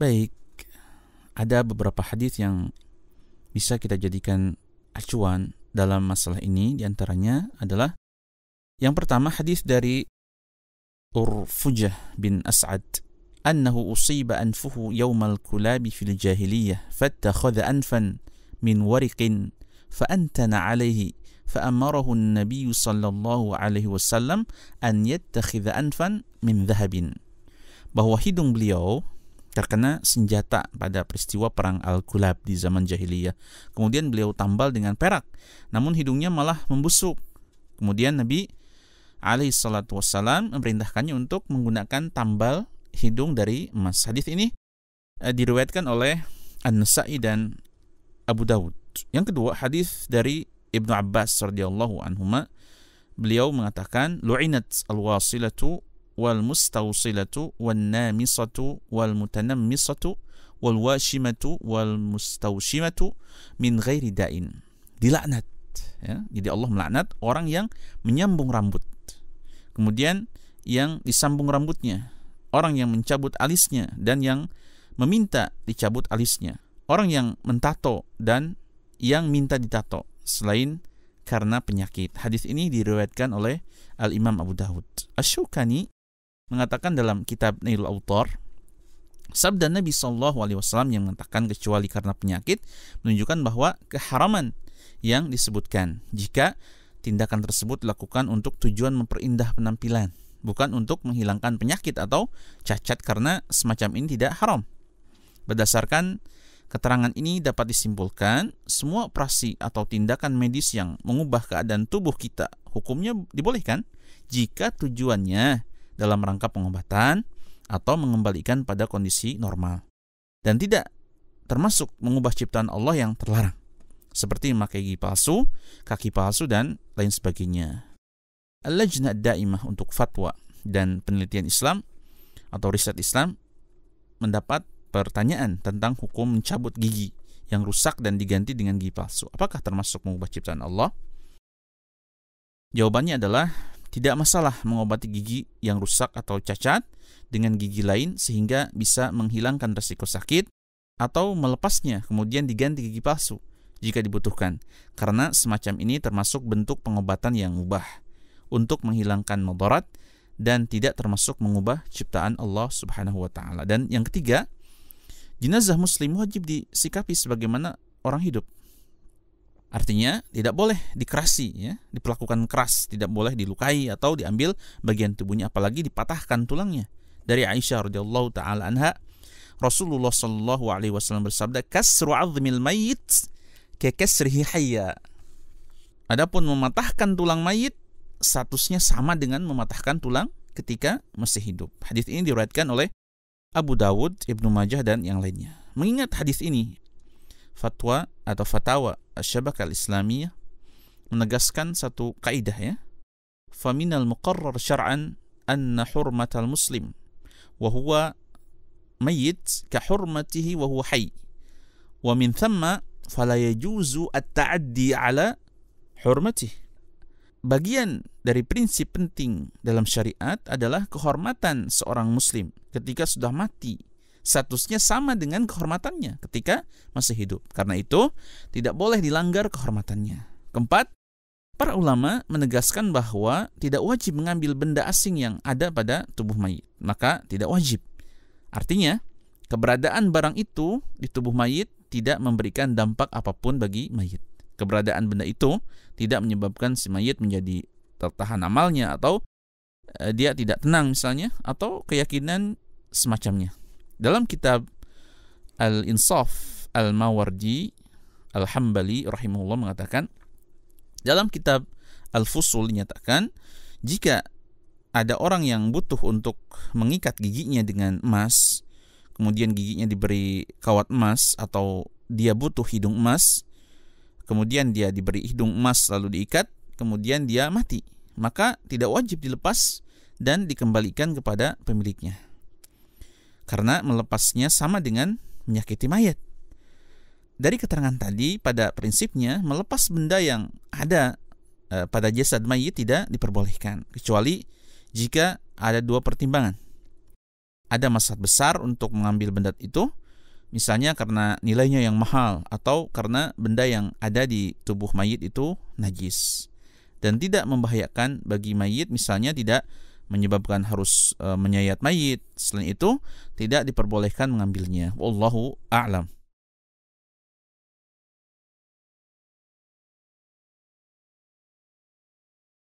Baik, ada beberapa hadis yang bisa kita jadikan acuan dalam masalah ini. Di antaranya adalah yang pertama hadis dari Urfujah bin As'ad annahu usiba anfuhu yawmal kulabi fil jahiliyah fattakhadha anfan min wariqin faantana alaihi faamarahu an-nabiy sallallahu alaihi wasallam an yattakhidha anfan min dhahabin, bahwa hidung beliau terkena senjata pada peristiwa perang Al-Kulab di zaman jahiliyah. Kemudian beliau tambal dengan perak, namun hidungnya malah membusuk. Kemudian Nabi alaihi salatu wassalam memerintahkannya untuk menggunakan tambal hidung dari emas. Hadis ini diriwayatkan oleh An-Nasa'i dan Abu Dawud. Yang kedua, hadis dari Ibnu Abbas radhiyallahu anhuma, beliau mengatakan lu'inat al-wasilatu wal mustawsilatu wan namisatu wal mutanammisatu wal washimatu wal mustawshimatu min ghairi da'in. Dilaknat, ya. Jadi Allah melaknat orang yang menyambung rambut, kemudian yang disambung rambutnya, orang yang mencabut alisnya dan yang meminta dicabut alisnya, orang yang mentato dan yang minta ditato selain karena penyakit. Hadis ini diriwayatkan oleh Al-Imam Abu Dawud. Asy-Syukani mengatakan dalam kitab Nailul Awtar, sabda Nabi SAW yang mengatakan kecuali karena penyakit, menunjukkan bahwa keharaman yang disebutkan jika tindakan tersebut dilakukan untuk tujuan memperindah penampilan, bukan untuk menghilangkan penyakit atau cacat, karena semacam ini tidak haram. Berdasarkan keterangan ini dapat disimpulkan semua operasi atau tindakan medis yang mengubah keadaan tubuh kita hukumnya dibolehkan jika tujuannya dalam rangka pengobatan atau mengembalikan pada kondisi normal, dan tidak termasuk mengubah ciptaan Allah yang terlarang, seperti memakai gigi palsu, kaki palsu, dan lain sebagainya. Al-Lajnah Daimah untuk Fatwa dan Penelitian Islam atau Riset Islam mendapat pertanyaan tentang hukum mencabut gigi yang rusak dan diganti dengan gigi palsu. Apakah termasuk mengubah ciptaan Allah? Jawabannya adalah tidak masalah mengobati gigi yang rusak atau cacat dengan gigi lain sehingga bisa menghilangkan resiko sakit, atau melepasnya kemudian diganti gigi palsu jika dibutuhkan, karena semacam ini termasuk bentuk pengobatan yang mubah untuk menghilangkan mudarat dan tidak termasuk mengubah ciptaan Allah Subhanahu wa taala. Dan yang ketiga, jenazah muslim wajib disikapi sebagaimana orang hidup. Artinya tidak boleh dikerasi, ya, diperlakukan keras, tidak boleh dilukai atau diambil bagian tubuhnya, apalagi dipatahkan tulangnya. Dari Aisyah radhiyallahu taala anha, Rasulullah sallallahu alaihi wasallam bersabda, "Kasru 'azmil mayyit ka kasrihi hayya." Adapun mematahkan tulang mayit statusnya sama dengan mematahkan tulang ketika masih hidup. Hadis ini diriwayatkan oleh Abu Dawud, Ibnu Majah, dan yang lainnya. Mengingat hadis ini, fatwa atau fatawa Asy-Syabakah Al-Islamiyah menegaskan satu kaidah, ya. Faminal muqarrar syar'an anna hurmatal muslim wa huwa mayyit ka hurmatihi wa huwa hayy. Wa min thamma fala yajuzu at-ta'addi ala hurmatihi. Bagian dari prinsip penting dalam syariat adalah kehormatan seorang muslim ketika sudah mati. Statusnya sama dengan kehormatannya ketika masih hidup. Karena itu tidak boleh dilanggar kehormatannya. Keempat, para ulama menegaskan bahwa tidak wajib mengambil benda asing yang ada pada tubuh mayit. Maka tidak wajib. Artinya, keberadaan barang itu di tubuh mayit tidak memberikan dampak apapun bagi mayit. Keberadaan benda itu tidak menyebabkan si mayit menjadi tertahan amalnya, atau dia tidak tenang misalnya, atau keyakinan semacamnya. Dalam kitab Al-Insaf Al-Mawardi Al-Hambali rahimahullah mengatakan, dalam kitab Al-Fusul dinyatakan, jika ada orang yang butuh untuk mengikat giginya dengan emas, kemudian giginya diberi kawat emas, atau dia butuh hidung emas, kemudian dia diberi hidung emas lalu diikat, kemudian dia mati, maka tidak wajib dilepas dan dikembalikan kepada pemiliknya, karena melepasnya sama dengan menyakiti mayat. Dari keterangan tadi, pada prinsipnya melepas benda yang ada pada jasad mayit tidak diperbolehkan, kecuali jika ada dua pertimbangan. ada maslahat besar untuk mengambil benda itu, misalnya karena nilainya yang mahal atau karena benda yang ada di tubuh mayit itu najis dan tidak membahayakan bagi mayit, misalnya tidak menyebabkan harus menyayat mayit. Selain itu, tidak diperbolehkan mengambilnya. Wallahu a'lam.